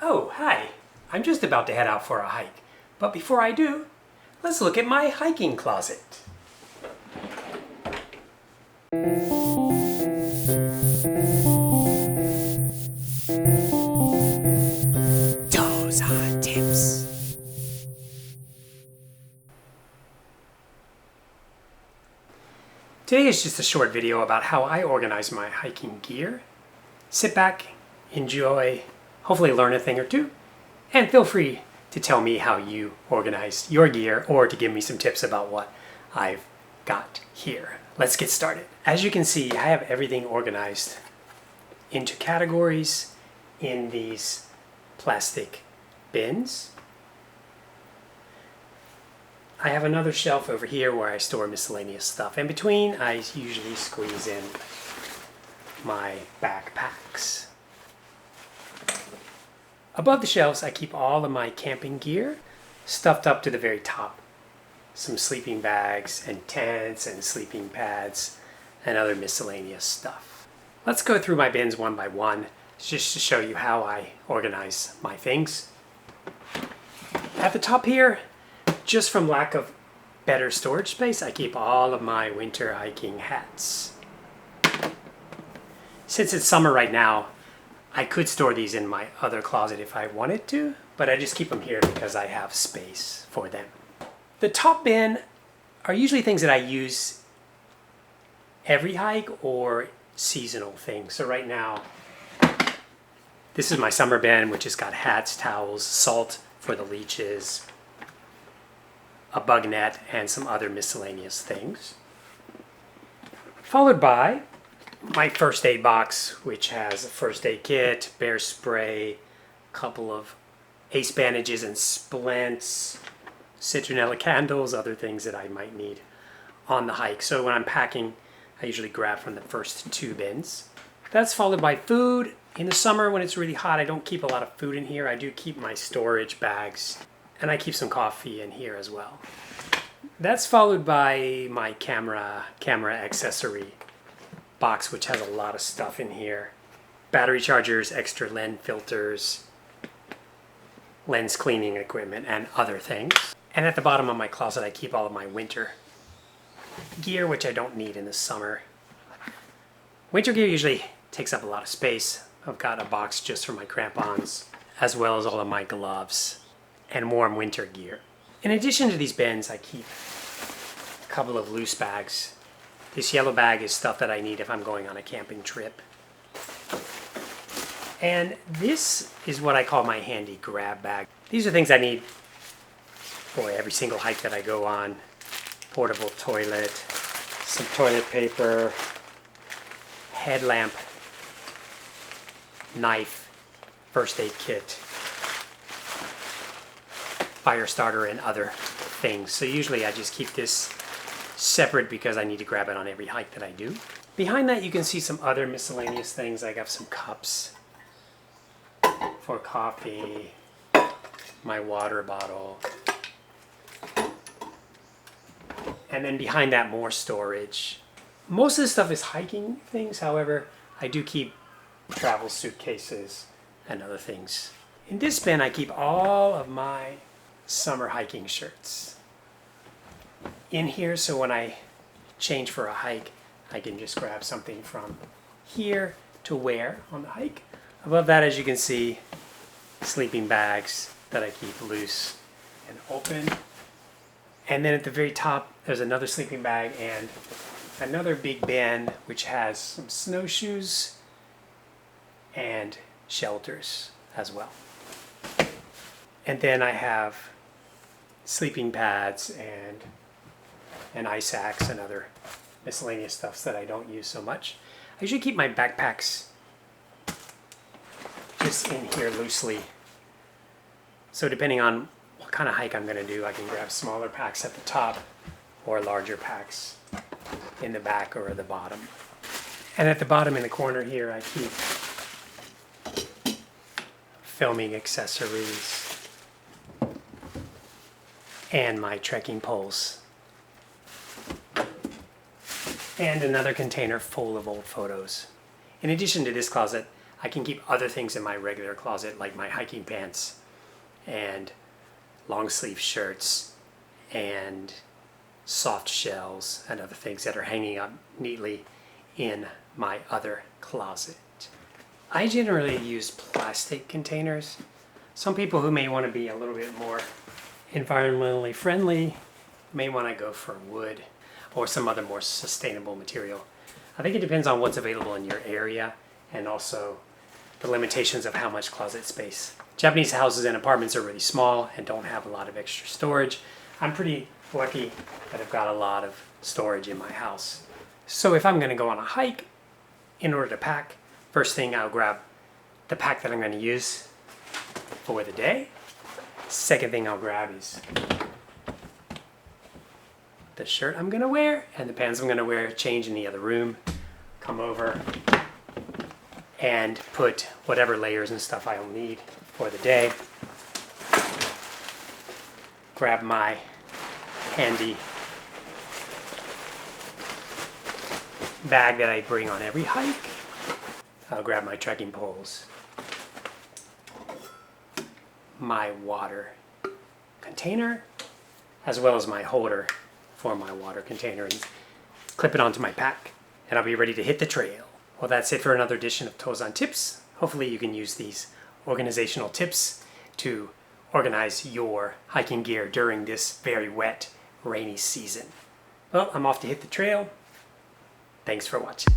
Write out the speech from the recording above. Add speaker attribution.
Speaker 1: Oh, hi. I'm just about to head out for a hike. But before I do, let's look at my hiking closet. Tozan tips. Today is just a short video about how I organize my hiking gear. Sit back, enjoy, hopefully learn a thing or two, and feel free to tell me how you organize your gear or to give me some tips about what I've got here. Let's get started. As you can see, I have everything organized into categories in these plastic bins. I have another shelf over here where I store miscellaneous stuff. In between, I usually squeeze in my backpacks. Above the shelves, I keep all of my camping gear stuffed up to the very top. Some sleeping bags and tents and sleeping pads and other miscellaneous stuff. Let's go through my bins one by one just to show you how I organize my things. At the top here, just from lack of better storage space, I keep all of my winter hiking hats. Since it's summer right now, I could store these in my other closet if I wanted to, but I just keep them here because I have space for them. The top bin are usually things that I use every hike or seasonal things. So right now, this is my summer bin, which has got hats, towels, salt for the leeches, a bug net, and some other miscellaneous things. Followed by my first aid box, which has a first aid kit, bear spray, a couple of ace bandages and splints, citronella candles, other things that I might need on the hike. So when I'm packing, I usually grab from the first two bins. That's followed by food. In the summer when it's really hot, I don't keep a lot of food in here. I do keep my storage bags, and I keep some coffee in here as well. That's followed by my camera accessory box, which has a lot of stuff in here. Battery chargers, extra lens filters, lens cleaning equipment, and other things. And at the bottom of my closet, I keep all of my winter gear, which I don't need in the summer. Winter gear usually takes up a lot of space. I've got a box just for my crampons, as well as all of my gloves and warm winter gear. In addition to these bins, I keep a couple of loose bags. This yellow bag is stuff that I need if I'm going on a camping trip. And this is what I call my handy grab bag. These are things I need for every single hike that I go on. Portable toilet, some toilet paper, headlamp, knife, first aid kit, fire starter, and other things. So usually I just keep this separate because I need to grab it on every hike that I do. Behind that you can see some other miscellaneous things. I got some cups for coffee, my water bottle, and then behind that more storage. Most of the stuff is hiking things, however, I do keep travel suitcases and other things. In this bin I keep all of my summer hiking shirts in here, so when I change for a hike, I can just grab something from here to wear on the hike. Above that, as you can see, sleeping bags that I keep loose and open. And then at the very top, there's another sleeping bag and another big bin, which has some snowshoes and shelters as well. And then I have sleeping pads and ice axe and other miscellaneous stuff that I don't use so much. I usually keep my backpacks just in here loosely. So depending on what kind of hike I'm going to do, I can grab smaller packs at the top or larger packs in the back or the bottom. And at the bottom in the corner here, I keep filming accessories and my trekking poles. And another container full of old photos. In addition to this closet, I can keep other things in my regular closet, like my hiking pants and long sleeve shirts and soft shells and other things that are hanging up neatly in my other closet. I generally use plastic containers. Some people who may want to be a little bit more environmentally friendly may want to go for wood or some other more sustainable material. I think it depends on what's available in your area and also the limitations of how much closet space. Japanese houses and apartments are really small and don't have a lot of extra storage. I'm pretty lucky that I've got a lot of storage in my house. So if I'm going to go on a hike, in order to pack, first thing I'll grab the pack that I'm going to use for the day. Second thing I'll grab is the shirt I'm going to wear and the pants I'm going to wear, change in the other room, come over and put whatever layers and stuff I'll need for the day. Grab my handy bag that I bring on every hike. I'll grab my trekking poles, my water container, as well as my holder for my water container, and clip it onto my pack, and I'll be ready to hit the trail. Well, that's it for another edition of Tozan Tips. Hopefully you can use these organizational tips to organize your hiking gear during this very wet, rainy season. Well, I'm off to hit the trail. Thanks for watching.